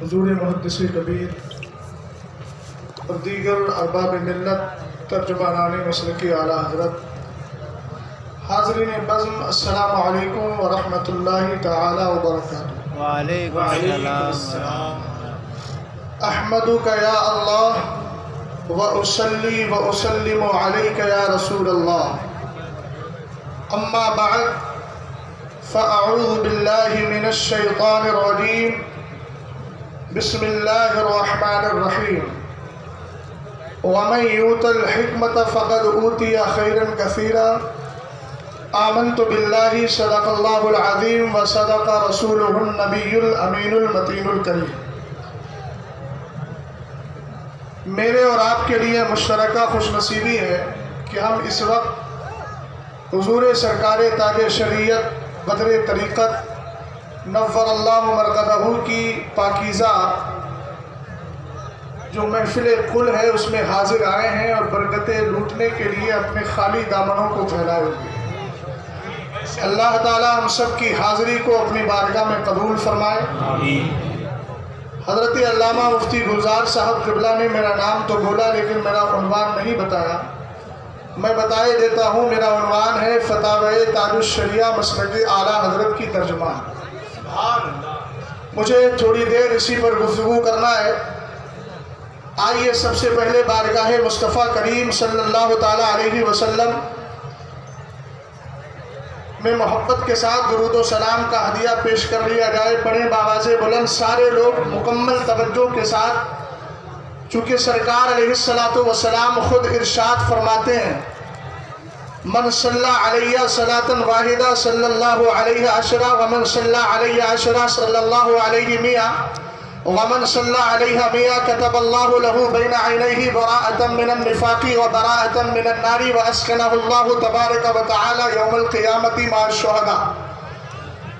حضور محدث کبیر اور دیگر ارباب ملت ترجمانان مسلکی اعلیٰ حضرت، حاضرین بزم، السلام علیکم ورحمۃ اللہ تعالی وبرکاتہ۔ وعلیکم السلام۔ احمدک یا اللہ وأصلی وأسلم علیک یا رسول اللہ، اما بعد فاعوذ باللہ من الشیطان الرجیم، بسم اللہ الرحمن الرحیم۔ ومن یؤت الحکمۃ فقد اوتی خیرا کثیرا، آمنت باللہ صدق اللہ العظیم وصدق رسولہ النبی الامین المتین الکریم۔ میرے اور آپ کے لیے مشترکہ خوش نصیبی ہے کہ ہم اس وقت حضور سرکار تاج شریعت بدر طریقت نور اللہ مرقدہ کی پاکیزہ جو محفل کل ہے اس میں حاضر آئے ہیں اور برکتیں لوٹنے کے لیے اپنے خالی دامنوں کو پھیلائے ہوئے ہیں۔ اللہ تعالی ہم سب کی حاضری کو اپنی بارگاہ میں قبول فرمائے۔ آمین۔ حضرت علامہ مفتی گلزار صاحب قبلہ نے میرا نام تو بولا لیکن میرا عنوان نہیں بتایا، میں بتائے دیتا ہوں۔ میرا عنوان ہے فتاوی تاج الشریعہ مسلک اعلیٰ حضرت کی ترجمان۔ مجھے تھوڑی دیر اسی پر گفتگو کرنا ہے۔ آئیے سب سے پہلے بارگاہ مصطفیٰ کریم صلی اللہ تعالیٰ علیہ وسلم میں محبت کے ساتھ درود و سلام کا ہدیہ پیش کر لیا جائے۔ پڑھیں باواز بلند سارے لوگ مکمل توجہ کے ساتھ، چونکہ سرکار علیہ السلام خود ارشاد فرماتے ہیں، من صلی علیہ صلاۃ واحدہ صلی اللہ علیہ عشرہ، ومن صلی علیہ عشرہ صلی اللہ علیہ مئہ، ومن صلی علیہ مئہ کتب اللہ لہ بین عینیہ براءۃ من النفاق وبراءۃ من النار واسکنہ اللہ تبارک وتعالی یوم القیامۃ مع الشہداء۔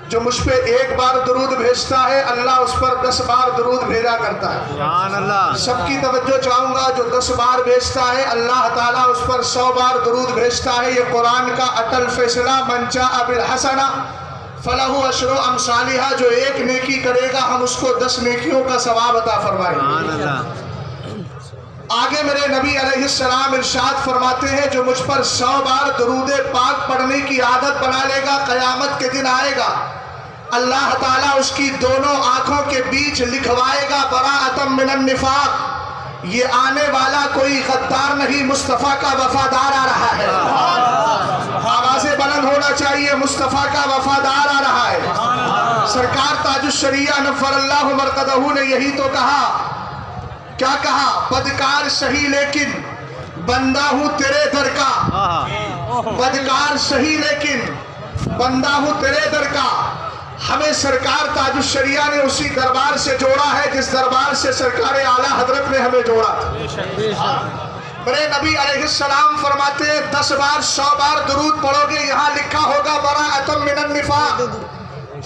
جو مجھ پہ ایک بار درود بھیجتا ہے اللہ اس پر 10 بار درود بھیجا کرتا ہے۔ سبحان اللہ۔ سب کی توجہ چاہوں گا، جو 10 بار بھیجتا ہے اللہ تعالیٰ اس پر 100 بار درود بھیجتا ہے۔ یہ قرآن کا اٹل فیصلہ، من جاء بالحسنہ فلہ عشر امثالھا، جو ایک نیکی کرے گا ہم اس کو 10 نیکیوں کا ثواب عطا فرمائیں گے۔ سبحان اللہ۔ آگے میرے نبی علیہ السلام ارشاد فرماتے ہیں، جو مجھ پر 100 بار درود پاک پڑھنے کی عادت بنا لے گا، قیامت کے دن آئے گا اللہ تعالیٰ اس کی دونوں آنکھوں کے بیچ لکھوائے گا براءۃ من النفاق، یہ آنے والا کوئی غدار نہیں، مصطفیٰ کا وفادار آ رہا ہے۔ آوازیں بلند ہونا چاہیے، مصطفیٰ کا وفادار آ رہا ہے۔ سرکار تاج الشریعہ نور اللہ مرقدہ نے یہی تو کہا، کیا کہا؟ بدکار سہی لیکن بندہ ہوں تیرے در کا، بدکار سہی لیکن بندہ ہوں تیرے در کا۔ ہمیں سرکار تاج الشریعہ نے اسی دربار سے جوڑا ہے جس دربار سے سرکار اعلیٰ حضرت نے ہمیں جوڑا تھا۔ میرے نبی علیہ السلام فرماتے ہیں 10 بار 100 بار درود پڑھو گے، یہاں لکھا ہوگا براءۃ من النفاق۔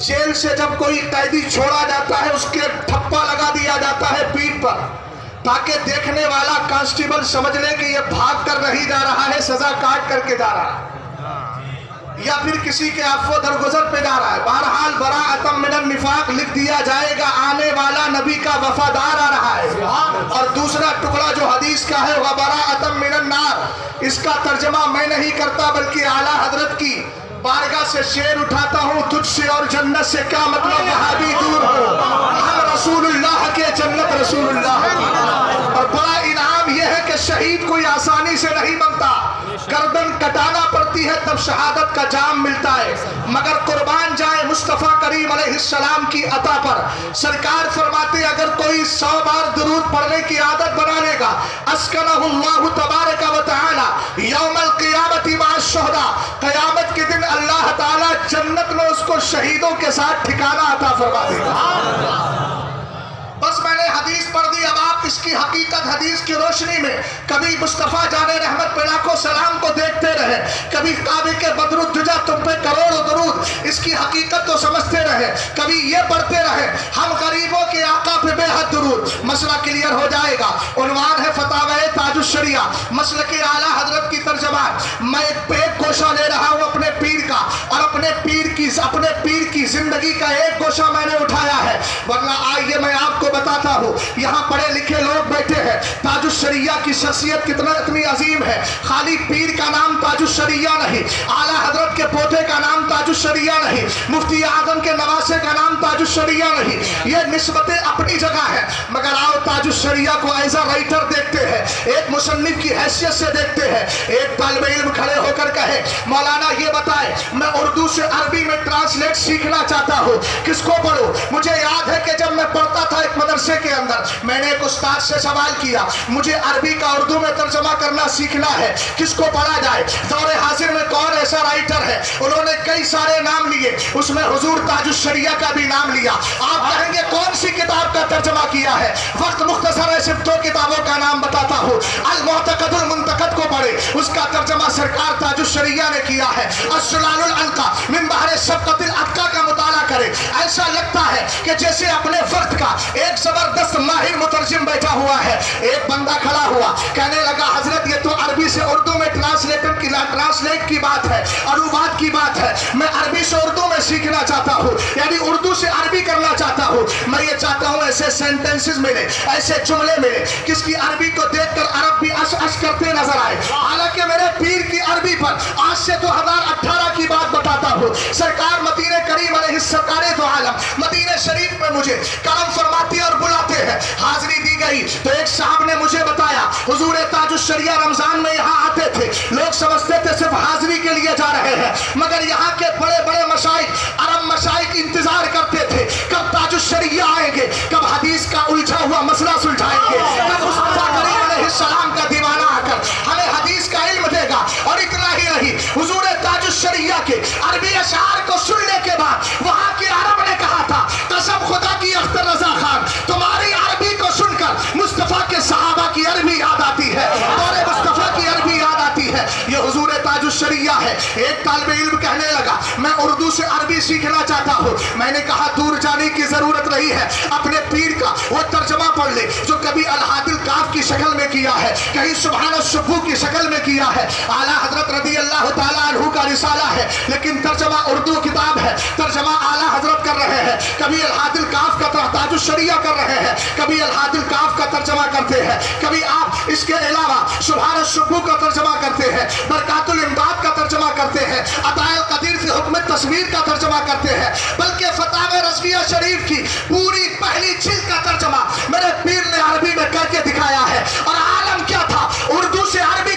جیل سے جب کوئی قیدی چھوڑا جاتا ہے اس کے ٹھپا لگا دیا جاتا ہے پیٹھ پر، تاکہ دیکھنے والا کانسٹیبل سمجھ لے کہ یہ بھاگ کر نہیں جا رہا ہے، سزا کاٹ کر کے جا رہا ہے، یا پھر کسی کے عفو درگزر پہ جا رہا ہے۔ بہرحال براءۃ من النفاق لکھ دیا جائے گا، آنے والا نبی کا وفادار آ رہا ہے۔ اور دوسرا ٹکڑا جو حدیث کا ہے وبراءۃ من النار، اس کا ترجمہ میں نہیں کرتا بلکہ اعلیٰ حضرت کی بارگاہ سے شعر اٹھاتا ہوں، تجھ سے اور جنت سے کیا مطلب وہابی دور ہو، ہم رسول اللہ کے جنت رسول اللہ۔ اور بڑا انعام یہ ہے کہ شہید کوئی آسانی سے نہیں بنتا، گردن کٹانا پڑتی ہے تب شہادت کا جام ملتا ہے، مگر قربان جائے مصطفیٰ کریم علیہ السلام کی عطا پر۔ سرکار فرماتے اگر کوئی 100 بار درود پڑھنے کی عادت بنا لے گا، اسکنہ اللہ تبارک و تعالی یوم القیامت مع الشہداء، قیامت کے دن اللہ تعالی جنت میں اس کو شہیدوں کے ساتھ ٹھکانہ عطا فرما دے گا۔ بس میں نے حدیث پڑھ دی، اب آپ اس کی حقیقت حدیث کی روشنی میں کبھی مصطفیٰ جان رحمت پہ لاکھوں سلام کو دیکھتے رہے، کبھی کعبے کے بدر الدجا تم پہ کروڑوں درود، اس کی حقیقت تو سمجھتے رہے، کبھی یہ پڑھتے رہے ہم غریبوں کے آقا پہ بے حد درود۔ مسئلہ کلیئر ہو جائے گا۔ عنوان ہے فتاوی تاج الشریعہ مسلک اعلیٰ حضرت کی ترجمان۔ میں ایک گوشہ لے رہا ہوں اپنے پیر کا اور اپنے پیر کی कि अपने पीर की जिंदगी का एक गोशा मैंने उठाया है, वरना आइए मैं आपको बताता हूँ। यहाँ पढ़े लिखे लोग बैठे हैं, ताजुश्शरिया की शख्सियत इतनी अजीम है। खाली पीर का नाम ताजुश्शरिया नहीं, आला हजरत के पोते का नाम ताजुश्शरिया नहीं, मुफ्ती आजम के नवासे का नाम ताजुश्शरिया नहीं, ये निस्बतें अपनी जगह है। मगर आओ ताजुश्शरिया को एज अ राइटर देखते हैं, एक मुसन्निफ की हैसियत से देखते हैं। एक तालिब इल्म खड़े होकर कहे, मौलाना ये बताए, मैं उर्दू से अरबी में ट्रांसलेट सीखना चाहता हूँ, किसको पढ़ूं? मुझे याद है कि जब मैं पढ़ता था एक मदरसे के अंदर, मैंने एक उस्ताद से सवाल किया, मुझे अरबी का उर्दू में तर्जमा करना सीखना है, किसको पढ़ा जाए? दौरे हाजिर में कौन ऐसा राइटर है? उन्होंने कई सारे नाम लिए, उसमें हुजूर ताजुश्शरिया का भी नाम लिया। आप कहेंगे कौन सी किताब का तर्जमा किया है? वक्त मुख्तसर है, सिर्फ 2 किताबों का नाम बताता हूँ। अल मुअतक़दुल मुंतक़द को पढ़े, उसका तर्जमा सरकार ताजुश्शरिया ने किया है। अस्सलालुल अलका मिन बहरे शफ़क़तिल अत्का का मुताला करें, ऐसा लगता है कि जैसे अपने वक्त का एक जबरदस्त माहिर मुतरजिम बैठा हुआ है। एक बंदा खड़ा हुआ, कहने लगा, हजरत ये तो अरबी से उर्दू में ट्रांसलेट की बात है, अनुवाद की बात है, मैं अरबी से उर्दू में सीखना चाहता हूँ, यानी उर्दू से अरबी करना चाहता हूँ। मैं ये चाहता हूँ ऐसे सेंटेंसेस मिले, ऐसे जुमले मिले, किसकी अरबी को देखकर अरब भी अश अश करते नजर आए। हालांकि मेरे पीर की अरबी पर आज से 2018 की बात बताता हूँ, सरकार मदीने करीम अलैहिस्सलाम दो आलम मदीने शरीफ में मुझे करम फरमाते और बुलाते हैं। हाजिरी दी गई तो एक साहब ने मुझे बताया, हुजूर ताजुश्शरिया रमजान में यहाँ आते थे, लोग समझते थे सिर्फ हाजिरी के लिए जा रहे हैं, मगर यहाँ के बड़े बड़े मशाइख, अरब मशाइख इंतजार करते थे कब ताजुश्शरिया आएंगे, कब हदीस का उलझा हुआ मसला सुलझाएंगे, कब मुस्तफा करीम अलैहिस्सलाम का दीवाना आकर हमें हदीस का इल्म देगा। और इतना ही नहीं, हुजूर ताजुश्शरिया के अरबी अशआर को सुनने के बाद वहाँ के अरब ने कहा था, कसम खुदा की अख्तर रजा खान, तुम्हारी अरबी को सुनकर मुस्तफा के सहाबा की अरबी याद आती है, और मुस्तफा की अरबी याद आती है। ये हुजूर ताजुश्शरिया है। एक तालिब इल्म कहने लगा, मैं उर्दू से अरबी सीखना चाहता हूँ। मैंने कहा दूर जाने की जरूरत नहीं है, अपने पीर का वो तर्जमा पढ़ ले जो कभी अल-हादिल काफ की शक्ल में किया है, कहीं सुभान सुब्बू की शक्ल में किया है। आला हजरत रदी अल्लाह ताला अन्हु का रिसाला है, लेकिन तर्जमा उर्दू किताब है, तर्जमा आला हजरत कर रहे हैं। कभी अल-हादिल काफ का ताजुश्शरिया कर रहे हैं, कभी अल-हादिल काफ का तर्जमा करते हैं, कभी आप इसके अलावा सुभान सुब्बू का तर्जमा करते हैं, बरकातुल इमदाद का तर्जमा करते हैं, अतायल कदीर फी हुक्म तस्वीर का तर्जमा करते हैं, बल्कि फतावे रज़विया शरीफ की पूरी पहली जिल्द का तर्जमा मेरे पीर ने अरबी में करके दिखाया है। और आलम क्या था, उर्दू से अरबी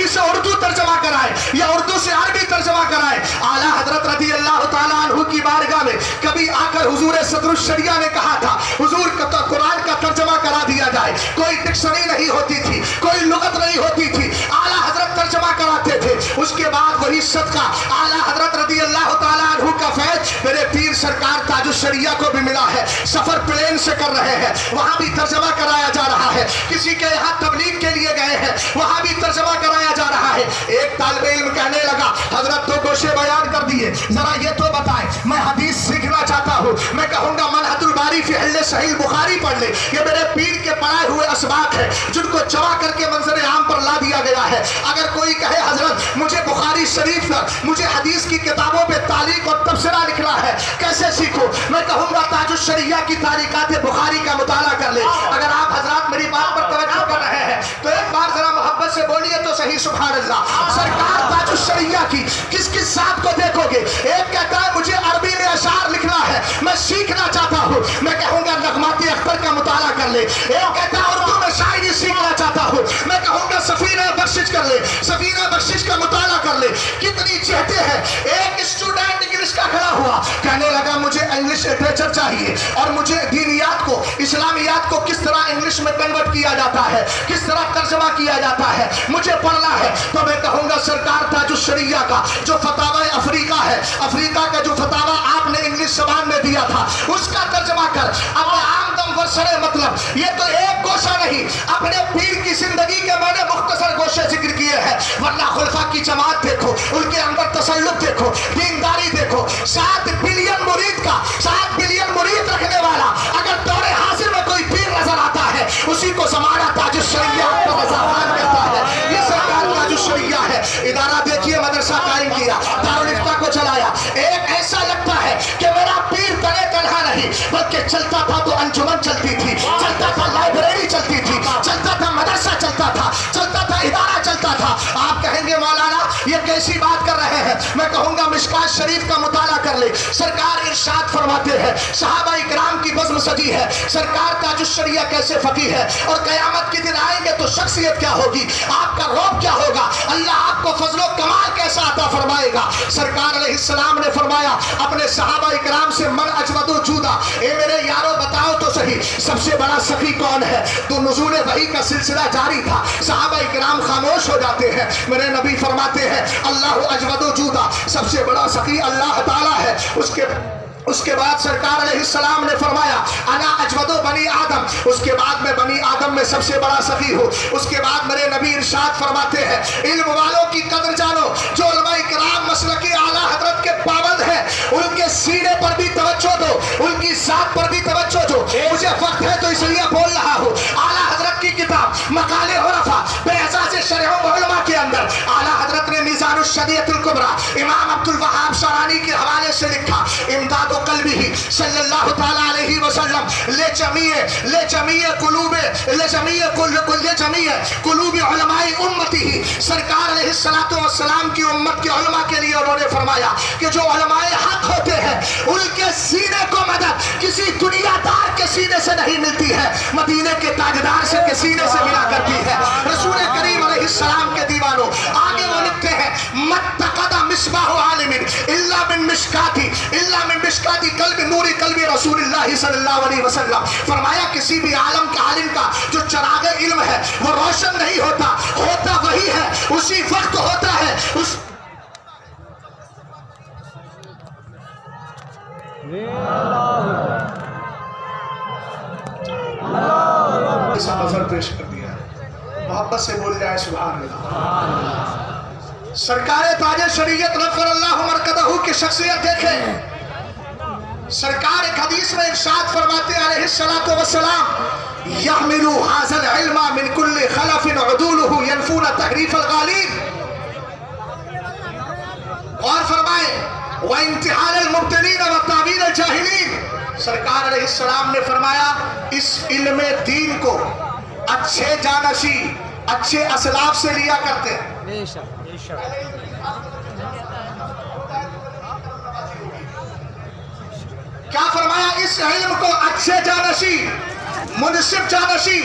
से उर्दू तर्जमा कराए या उर्दू से अरबी तर्जमा कराए। आला हजरत रज़ी अल्लाह ताला अन्हु की बारगाह में कभी आकर हुजूर सदरुश्शरिया ने कहा था, हुजूर कुरान का तर्जमा करा दिया जाए। कोई डिक्शनरी नहीं होती थी, कोई लुगत नहीं होती थी, आला हजरत तर्जमा कराते थे। उसके बाद वही सदका आला हजरत रज़ी अल्लाह ताला अन्हु का फैज मेरे पीर सरकार ताजुश्शरिया को भी मिला है। सफर प्लेन से कर रहे हैं, वहां भी तर्जमा कराया जा रहा है। किसी के यहाँ तबलीग के लिए गए हैं, वहां भी तर्जमा कराया जा रहा है। एक तालिब इल्म कहने लगा, हजरत तो गोशे बयान कर दिए, जरा ये तो बताए, मैं हदीस सीखना चाहता हूँ। मैं कहूंगा मनहतुल बारी फी अहले सहीह बुखारी पढ़ ले, ये मेरे पीर के पढ़ाए हुए असबाक है जिनको जमा करके मंजर आम पर ला दिया गया है। अगर कोई कहे हजरत मुझे बुखारी शरीफ पर, मुझे हदीस की किताबों पे तारीख और तफसीरा लिखना है, कैसे सीखो? मैं कहूंगा ताजुश्शरिया की तारीखात बुखारी का मुताला कर ले। अगर आप हजरत मेरी बात पर तवज्जो कर रहे हैं तो एक बार जरा मोहब्बत से बोलिए तो सही, सुभान अल्लाह। सरकार ताजुश्शरिया की किस किस साथ को देखोगे? एक कहता है मुझे अरबी में अशार लिखना है, मैं सीखना चाहता हूँ, मैं कहूंगा नगमाती अख्तर का मुताला कर ले। एक कहता है उर्दू में शायरी सीखना चाहता हूँ, मैं कहूंगा सफीना बख्शिश कर ले, सफीना बख्शिश का मुताला कर ले। कितनी चहते हैं। एक स्टूडेंट इंग्लिश का खड़ा हुआ, कहने लगा मुझे इंग्लिश लिटरेचर चाहिए और मुझे दीनियात को, इस्लामियात को किस तरह इंग्लिश में कन्वर्ट किया जाता है, किस तरह तर्जमा किया जाता है, मुझे पढ़ना है। तो मैं कहूंगा सरकार ताजुश्शरिया का जो फतावा अफ्रीका है, अफ्रीका का जो फतावा आपने इंग्लिश जबान में दिया था, उसका तर्जमा कर अपने आमदम वर्सरे मतलब। ये तो एक गोशा नहीं, अपने पीर की जिंदगी के मैंने मुख्तसर गोशे जिक्र किए हैं, वरना खुलफा की जमात देखो, उनके अंदर तसल्लुक देखो, दीनदारी देखो। 7 बिलियन मुरीद का, 7 बिलियन मुरीद रखने वाला अगर दौरे हाजिर में कोई पीर नजर आता है, उसी को ज़माना ताजुश्शरिया कहता है। ये सरकार ताजुश्शरिया है। इदारा देखिए, मदरसा कायम किया, दारुल इफ्ता को चलाया। एक ऐसा लगता نہیں بلکہ چلتا تھا تو انجمن چلتی تھی، چلتا تھا لائبریری چلتی تھی، چلتا تھا مدرسہ چلتا تھا، چلتا تھا ادارہ چلتا تھا۔ آپ کہیں گے مولانا یہ کیسی بات کر رہے ہیں؟ میں کہوں گا مشکات شریف کا مطالعہ کر لے، سرکار ارشاد فرماتے ہیں صحابہ اکرام کی بزم سجی ہے، سرکار تاج الشریعہ کیسے فقیہ ہے، اور قیامت کے دن آئیں گے تو شخصیت کیا ہوگی، آپ کا روب کیا ہوگا، اللہ آپ کو فضل و کمال کیسا عطا فرمائے گا۔ سرکار علیہ السلام نے فرمایا اپنے صحابہ اکرام سے من اجود وجودا، اے میرے یارو بتاؤ تو صحیح سب سے بڑا سخی کون ہے؟ تو نزول وحی کا سلسلہ جاری تھا، صحابہ اکرام خاموش ہو جاتے ہیں، میرے نبی فرماتے ہیں اللہ اجود وجودا، سب سے بڑا سخی اللہ تعالیٰ ہے۔ اس کے بعد سرکار علیہ السلام نے فرمایا انا اجود بنی آدم، اس کے بعد میں بنی آدم میں سب سے بڑا سخی ہوں۔ اس کے بعد میرے نبی ارشاد فرماتے ہیں علم والوں کی قدر جانو، جو علماء کرام مسلک اعلیٰ حضرت کے پابند ہیں ان کے سینے پر بھی توجہ دو، ان کی ذات پر بھی توجہ دو۔ مجھے وقت ہے تو اس لیے بول رہا ہوں، اعلیٰ حضرت کی کتاب مقال عرفا باعزاز شرح و علماء کے اندر اعلیٰ حضرت نے میزان الشریعۃ الکبریٰ امام عبد الوہاب شارانی کے حوالے سے لکھا امداد قلبی صلی اللہ تعالی علیہ وسلم لجمیع قلوب علماء امتی، سرکار علیہ السلام کی امت کے علماء کے لیے انہوں نے فرمایا کہ جو علماء حق ہوتے ہیں ان کے سینے کو مدد کسی دنیا دار کے سینے سے نہیں ملتی ہے، مدینے کے تاجدار سے کے سینے سے ملا کرتی ہے۔ رسول کریم علیہ السلام کے دیوانوں آگے وہ لکھتے ہیں متقد مصباح عالم الا من مشکاتی قلب نوری قلب رسول اللہ صلی اللہ علیہ وسلم، فرمایا کسی بھی عالم کا جو چراغ علم ہے وہ روشن نہیں ہوتا، ہوتا وہی ہے، اسی وقت ہوتا ہے اس نظر پیش کر دیا ہے، محبت سے بول جائے سبحان اللہ۔ سرکار تاج شریعت غفر اللہ مرکزہ کی شخصیت دیکھیں، سرکار ایک حدیث میں ارشاد فرماتے علیہ السلام یحمل ھذا العلم من کل خلف عدوله ينفون تحریف الغالین، اور فرمائے وانتحال المبتلین وتاویل الجاہلین، سرکار علیہ السلام نے فرمایا اس علم دین کو اچھے جانشی اچھے اسلاف سے لیا کرتے ہیں۔ کیا فرمایا اس علم کو اچھے جانشی منصف جانشی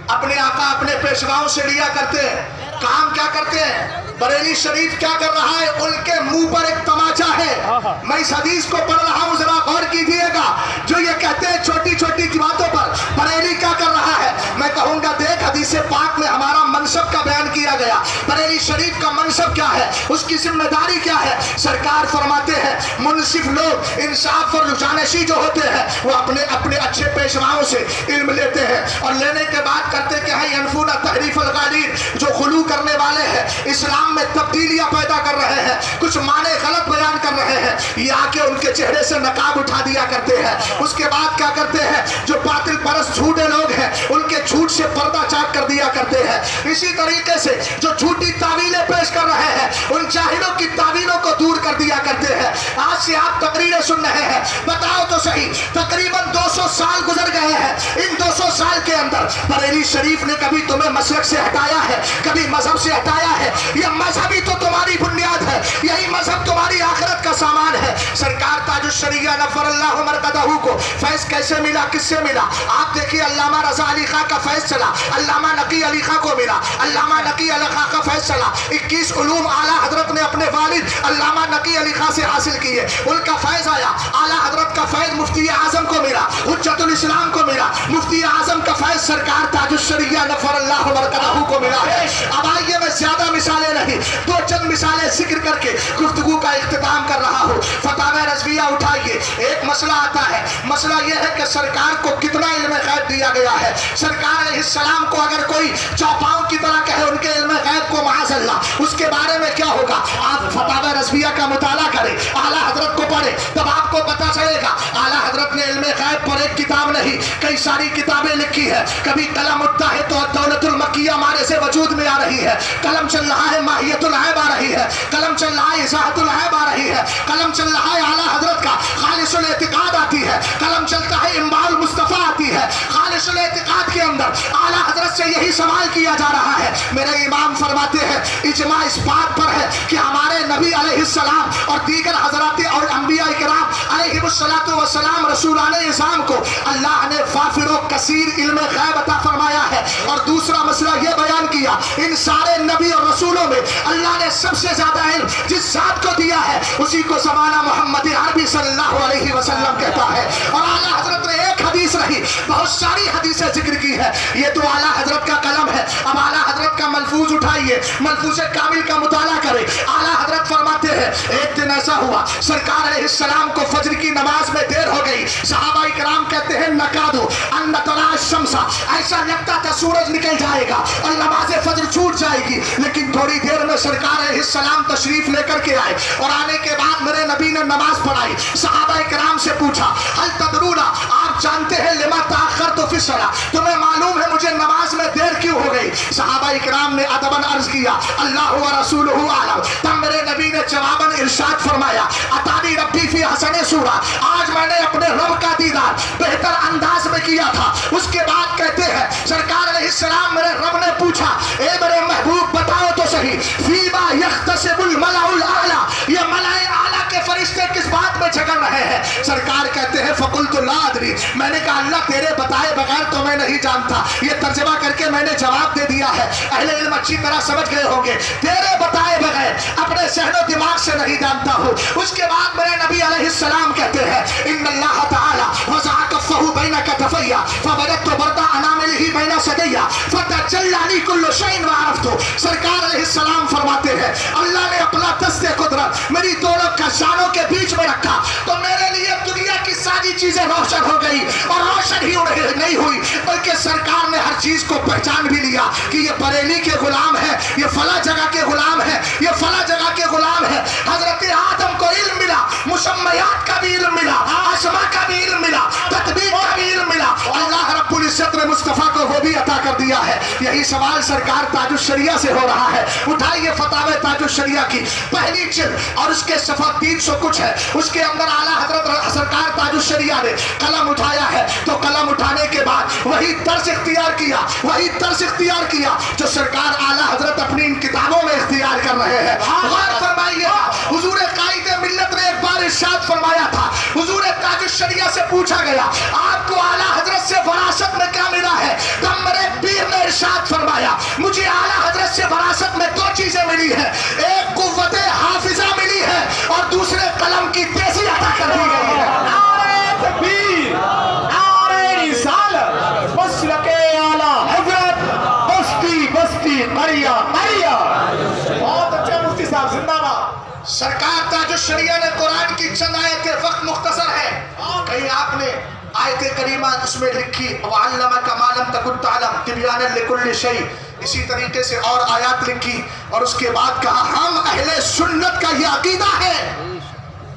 اپنے آقا اپنے پیشواؤں سے لیا کرتے ہیں۔ کام کیا کرتے ہیں؟ بریلی شریف کیا کر رہا ہے؟ ان کے منہ پر ایک تماچا ہے، میں اس حدیث کو پڑھ رہا ہوں ذرا غور کیجئے گا، جو یہ کہتے ہیں چھوٹی چھوٹی باتوں پر بریلی کیا کر رہا ہے، میں کہوں گا دیکھ حدیث پاک میں ہمارا منصب کا بیان کیا گیا، بریلی شریف کا منصب کیا ہے، اس کی ذمہ داری کیا ہے؟ سرکار فرماتے ہیں منصف لوگ انصاف اور جانشی جو ہوتے ہیں وہ اپنے اچھے پیشواؤں سے علم لیتے ہیں، اور لینے کے بعد کرتے کیا ہے؟ ینفون تحریف الغالین، جو غلو کرنے والے ہیں اسلام میں تبدیلیاں پیدا کر رہے ہیں، کچھ معنی غلط بیان کر رہے ہیں، یہ آ کے ان کے چہرے سے نقاب اٹھا دیا کرتے ہیں۔ اس کے بعد کیا کرتے ہیں؟ جو باطل پرست جھوٹے لوگ ہیں ان کے جھوٹ سے پردہ چاک کر دیا کرتے ہیں۔ اسی طریقے سے جو جھوٹی تعویلیں پیش کر رہے ہیں ان جاہلوں کی تعویلوں کو دور کر دیا کرتے ہیں۔ آج سے آپ تقریریں سن رہے ہیں، بتاؤ تو صحیح تقریباً 200 سال گزر گئے ہیں، ان 200 سال کے اندر بریلی شریف نے کبھی تمہیں مسلک سے ہٹایا ہے؟ کبھی مذہب سے ہٹایا ہے؟ یہ مذہب ہی تو تمہاری بنیاد ہے، یہی مذہب تمہاری آخرت کا سامان ہے۔ سرکار تاج الشریعہ نفر اللہ مرکزہ کو فیض کیسے ملا، کس سے ملا؟ آپ دیکھیے علامہ رضا علی خان کا فیض چلا، علامہ نقی علی خان کو ملا، علامہ نقی علی خان کا فیض چلا، 21 علوم اعلیٰ حضرت نے اپنے والد علامہ نقی علی خان سے حاصل کیے، ان کا فیض آیا، اعلیٰ حضرت کا فیض مفتی اعظم کو ملا، حجت الاسلام کو ملا، مفتی اعظم کا فیض سرکار تاج الشریعہ نفر اللہ مرکزہ کو ملا ہے۔ اب آئیے میں زیادہ مثالیں نہیں، دو چند مثالیں ذکر کر کے گفتگو کا اختتام کر رہا ہوں۔ فتاوی رضویہ اٹھائیے، ایک مسئلہ آتا ہے، مسئلہ یہ ہے کہ سرکار کو کتنا علم غیب دیا گیا ہے۔ سرکار علیہ السلام کو اگر کوئی چوپاؤں کی طرح کہے ان کے علم غیب کو معاذ اللہ، اس کے بارے میں کیا ہوگا؟ آپ فتاوی رضویہ کا مطالعہ کریں، اعلیٰ حضرت کو پڑھیں، تب آپ کو پتہ چلے گا اعلیٰ حضرت نے علم غیب پر ایک کتاب نہیں کئی ساری کتابیں لکھی ہے۔ کبھی قلم اٹھتا ہے تو دولت المکیہ ہمارے سے وجود میں آ رہی ہے، قلم چل رہا ہے ماہیت العیب آ رہی ہے، قلم چل رہا ہے اصاحت العیب آ رہی ہے، قلم چل رہا ہے اعلیٰ आला हजरत का खालिसुल एतिकाद आती है, कलम चलता है इम्बाल मुस्तफ़ा आती है। खालिसुल एतिकाद के अंदर आला हजरत से यही सवाल किया जा रहा है। मेरे इमाम फरमाते हैं इजमा इस बात पर है कि हमारे नबी अलैहिस्सलाम और दीगर हजरात और अंबिया इकराम अलैहिमुस्सलातु वस्सलाम रसूलाने इज़ाम को अल्लाह ने फाफिर व कसीर इल्म गैब अता फरमाया है। और दूसरा मसला ये बयान किया इन सारे नबी और रसूलों में अल्लाह ने सबसे ज्यादा इल्म जिस जात को दिया है उसी को ज़माना मोहम्मद अरबी सल्लल्लाहु अलैहि वसल्लम कहता है। और आला हजरत ने एक हदीस नहीं बहुत सारी हदीसें जिक्र की है। ये तो आला हजरत का कलम है। अब आला हजरत का मलफूज उठाइए, मलफूज कामिल का मुताला करें। आला हजरत फरमाते हैं एक दिन ऐसा हुआ सरकार अलैहिस्सलाम को फजर की नमाज में देर हो गई। सहाबा इकराम कहते हैं नकादू अन तला शम्सा, ऐसा लगता था सूरज निकल जाएगा और नमाज फजर छूट जाएगी। लेकिन थोड़ी देर में सरकार अलैहिस्सलाम तशरीफ लेकर के आए और आने के बाद मेरे नबी ने नमाज पढ़ाई। सहाबा इकराम से पूछा हल तदरूना, आप जानते हैं लिमा ताखरतु फी सला, तुम्हें मालूम है मुझे नमाज में देर क्यों हो गई? सहाबा इकराम ने अदबन अर्ज किया अल्लाह व रसूलुहु आलम। तब मेरे नबी ने जवाबन इरशाद फरमाया अतानी रब्बी फी हसन सूरा, आज मैंने अपने रब का दीदार बेहतर अंदाज में किया था। उसके बाद कहते हैं सरकार अलैहिस्सलाम मेरे रब ने पूछा ए मेरे महबूब बताओ तो सही फीमा यख्तसिबुल मलाउल आला, ये मलाए आला के फरिश्ते किस बात में झगड़ रहे हैं? सरकार कहते हैं फकुलतु ला अदरी, मैंने कहा अल्लाह तेरे बताए बगैर तो मैं नहीं जानता। ये तर्जमा करके मैंने जवाब दे दिया है, अहले इल्म अच्छी तरह समझ गए होंगे। तेरे बताए बगैर अपने सहनो दिमाग से नहीं जानता हूँ। उसके बाद मेरे नबी अलैहिस्सलाम कहते हैं इन्नल्लाह तआला वज़अ कफ़हु बैन कतफ़ैया फबरतु बरदा अनामिलिही बैन सदैया फतजल्लानी कुल्लु शैइन वअरफ़तु। सरकार अलैहिस्सलाम फरमाते हैं अल्लाह ने अपना दस्ते कुदरत मेरी दोनों कशानों के बीच में रखा तो मेरे लिए दुनिया की सारी चीजें रोशन हो गई। और रोशन ही नहीं हुई बल्कि सरकार ने हर चीज को पहचान भी लिया कि ये बरेली के गुलाम है, ये फला जगह के गुलाम है, ये फला जगह के गुलाम है। हजरत आदम को इल्म मिला, मुसम्मयात का भी इल्म मिला, असमा का भी इल्म मिला, तदबीर का भी इल्म मिला। अल्लाह रब्बुल इज्जत ने मुस्तफा को वो भी अता कर दिया है। यही सवाल सरकार ताजुश शरिया से हो रहा है। उठाइए फतावे ताजुश शरिया की पहली जिल्द और उसके सफा 300 कुछ है, उसके अंदर आला हजरत सरकार ताजुश शरिया ने कलम उठाया है। तो कलम उठाने के बाद वही तर्ज इख्तियार किया, वही तर्ज इख्तियार किया जो सरकार आला हजरत अपनी इन किताबों में इख्तियार कर रहे हैं। गौर फरमाइए हुजूर कायदे मिल्लत ने एक बार इरशाद फरमाया था, हुजूर ताजुश शरिया से पूछा गया आपको आला हजरत से वरासत में क्या मिला है? तब मेरे पीर ने इरशाद फरमाया मुझे आला हजरत से वरासत में दो चीजें मिली है, एक कुव्वत हाफिजा मिली है और दूसरे कलम की तेजी अता कर दी गई है। नारे तकबीर, नारे रिसालत, मसलके आला हजरत, बस्ती बस्ती करिया करिया। बहुत अच्छा मुफ्ती साहब जिंदाबाद। सरकार ताजुश शरिया ने कुरान की चंद आयतें वक्त मुख्तसर है, कहीं आपने आयत करीमा उसमें लिखी वअल्लमा मा लम तकुन तअलम तिबयानन लिकुल्लि शै, इसी तरीके से और आयत लिखी और उसके बाद कहा हम अहले सुन्नत का ये अकीदा है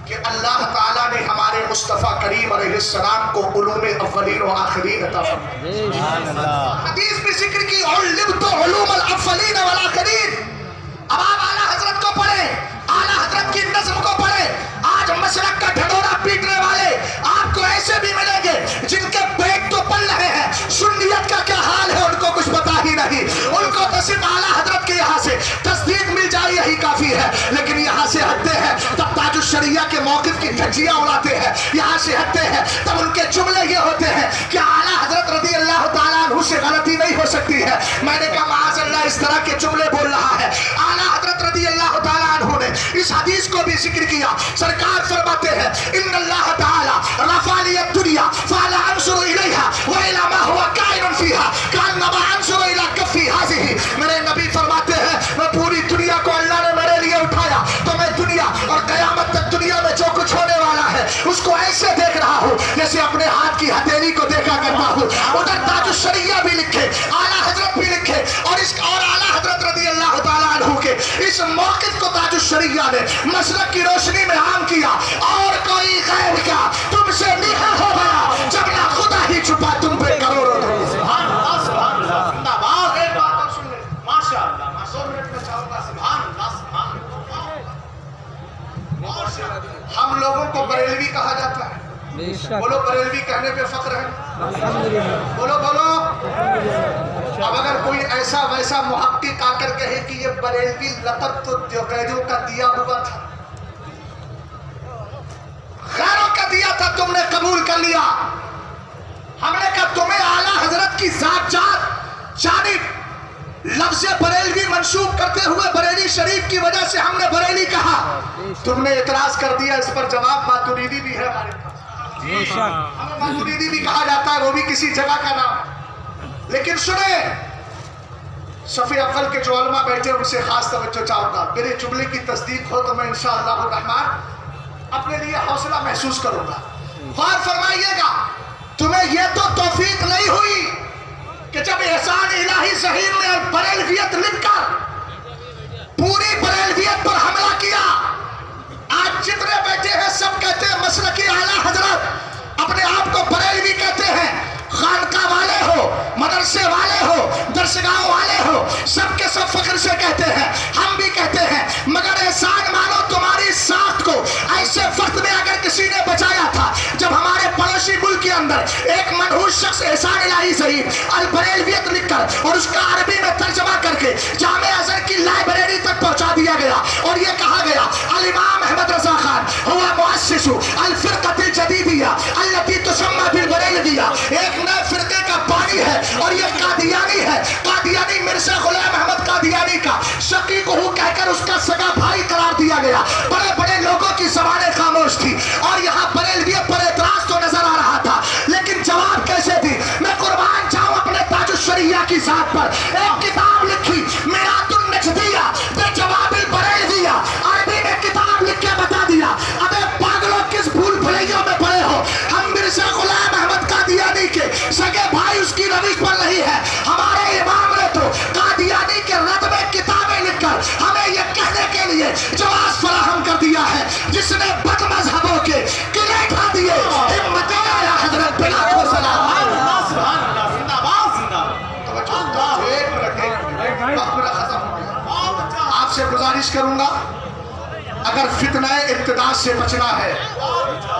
कि अल्लाह ताला ने हमारे मुस्तफ़ा करीम अलैहिस्सलाम को उलूम अव्वलीन व आखिरीन अता फरमाया। हदीस में जिक्र की उल्लिमतु उलूमल अव्वलीन वल आखिरीन। अब आप आला हजरत को पढ़े, आला हजरत की नज़्म को पढ़े। आज मसलक का ढडोरा पीटने वाले आपको ऐसे भी मिलेंगे जिनके पेट तो पल रहे हैं, सुन्नियत का क्या हाल है उनको कुछ पता ही नहीं। उनको तो सिर्फ आला हजरत के यहाँ से तस्दीक मिल जाए यही काफी है, लेकिन यहाँ से हटते हैं तब ताजुश शरिया के मौक़िफ़ की धज्जियाँ उड़ाते हैं। यहाँ से हटते हैं तब उनके जुमले ये होते हैं कि आला हजरत रज़ी अल्लाह तआला अन्हु से गलती नहीं हो सकती है। मैंने कहा माज़अल्लाह इस तरह के जुमले बोल रहा है। आला हजरत रज़ी अल्लाह तआला अन्हु ने इस हदीस को भी जिक्र किया। सरकार फरमाते हैं इन्नल्लाह तआला रफ़अलियद दुनिया फ़ला अंजुरु इलैहा व इला मा हुवा काइनुन फ़ीहा कअन्नमा अंजुरु इला कफ़्फ़ी हाज़िही। मेरे नबी फरमाते हैं मैं पूरी दुनिया को अल्लाह ने मेरे लिए उठाया तो मैं दुनिया और क़यामत तक दुनिया में जो कुछ होने वाला है उसको ऐसे देख रहा हूँ जैसे अपने हाथ की हथेली को देखा करता हूँ। उधर ताजुश शरिया भी लिखे, आला हजरत भी लिखे और आला हजरत रज़ी अल्लाह तआला अन्हु के इस मौक़िफ़ को ताजुश शरिया ने मसलक की रोशनी में आम किया। और कोई गैर का तुमसे निहा हो गया जब ना खुदा ही छुपा तुम पे करोड़ों। सुभान अल्लाह, सुभान अल्लाह, जिंदाबाद। एक बात और सुन ले, माशाअल्लाह, 2 मिनट में चाहूंगा। सुभान अल्लाह, सुभान अल्लाह। हम लोगों को बड़े बोलो बरेलवी कहने पे फख्र है, बोलो बोलो। अब अगर कोई ऐसा वैसा मुहक्किक आकर कहे कि ये बरेलवी लक़ब तो कैदियों का दिया हुआ था, गैरों का दिया था, तुमने कबूल कर लिया। हमने कहा तुम्हें आला हजरत की जात जानिब लफ्ज़ बरेलवी मंसूब करते हुए बरेली शरीफ की वजह से हमने बरेली कहा, तुमने इतराज कर दिया। इस पर जवाब मातुरीदी भी है हमारे पास, हमें मातुरीदी भी कहा जाता है, वो भी किसी जगह का नाम। लेकिन सुने, शफी अव्वल के जो उलमा बैठे उनसे खास तवज्जो चाहूंगा। मेरे जुमले की तस्दीक हो तो मैं इंशाअल्लाह रहमान अपने लिए हौसला महसूस करूंगा। गौर फरमाइएगा, तुम्हें यह तो तौफीक नहीं हुई कि जब एहसान इलाही ज़हीर ने बरेलवियत लिखकर पूरी बरेलवियत पर हमला किया, आज जितने बैठे हैं सब कहते हैं मसलकी आला हजरत, अपने आप को बरेलवी कहते हैं। खानका वाले हो, मदरसे वाले हो, दरसगाह वाले हो, सबके सब फख्र से कहते हैं, हम भी कहते हैं। मगर एहसान मानो तुम्हारी साख को ऐसे वक्त में अगर किसी ने बचाया था जब हमारे पड़ोसी मुल्क के अंदर एक मनहूस शख्स एहसान इलाही ज़हीर अल बरेलवियत लिखकर और उसका अरबी में तर्जमा करके जामे अज़हर की लाइब्रेरी तक पहुंचा दिया गया और ये कहा गया अल इमाम अहमद रज़ा खान हुआ मुअस्सिसु अल फ़िरक़तिल जदीदिया अल्लती तुसम्मा बिल बरेलविया, एक नए फिरके का पानी है और ये कादियानी है। कादियानी मिर्ज़ा गुलाम अहमद कादियानी का शकीक हूँ कहकर उसका सगा भाई करार दिया गया। बड़े बड़े लोगों की ज़बानें खामोश थी और यहाँ बरेलवियत पर एतराज़ तो नजर आ रहा था, लेकिन जवाब कैसे दी। मैं कुर्बान जाऊँ अपने ताजुश शरिया की ज़ात पर, एक किताब लिखी मिरातुन नजदिया बेजवाबिल बरेलविया, अरबी में किताब लिख के बता दिया। अबे पागलों, किस भूल भुलैया में पड़े हो। हम मिर्ज़ा गुलाम अहमद कादियानी के सगे भाई उसकी रविश पर नहीं है। हमारे इमाम ने तो कादियानी के रद में किताबें लिखकर हमें यह कहने के लिए जवाब फराहम कर दिया है, जिसने बद मजहबों के किले खा दिए। हिम्मत आला हजरत बिला को सलाम। आपसे गुजारिश करूंगा, अगर फितनाए इब्तिदा से बचना है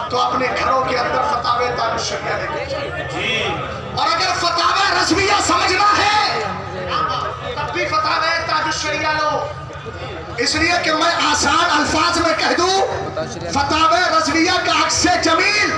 तो अपने घरों के अंदर फतावे ताजुश शरिया लेके, और अगर फतावे रज़विया समझना है तब भी फतावे ताजुश शरिया लो। इसलिए कि मैं आसान अल्फाज में कह दूं, फतावे रज़विया का अक्से जमील,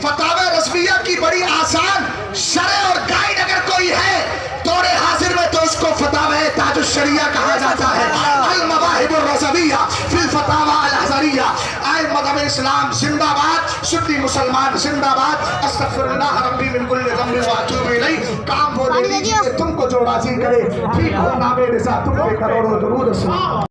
फतावे रज़विया की बड़ी आसान शरह और गाइड अगर कोई है तोड़े हाजिर में तो उसको फतावे ताजुश शरिया कहा जाता है। अल मवाहिबुर रज़विया फिल फतावा अल अज़हरिया। आए मज़हब इस्लाम जिंदाबाद, सुन्नी मुसलमान जिंदाबाद। अस्तगफिरुल्लाह रब्बी मिन कुल्लि ज़ंबिन व अतूबु इलैह। काम वो ले लीजिए तुमको जो राज़ी करे, ठीक हो नामे रिज़ा तुम पे करोड़ों दुरूद।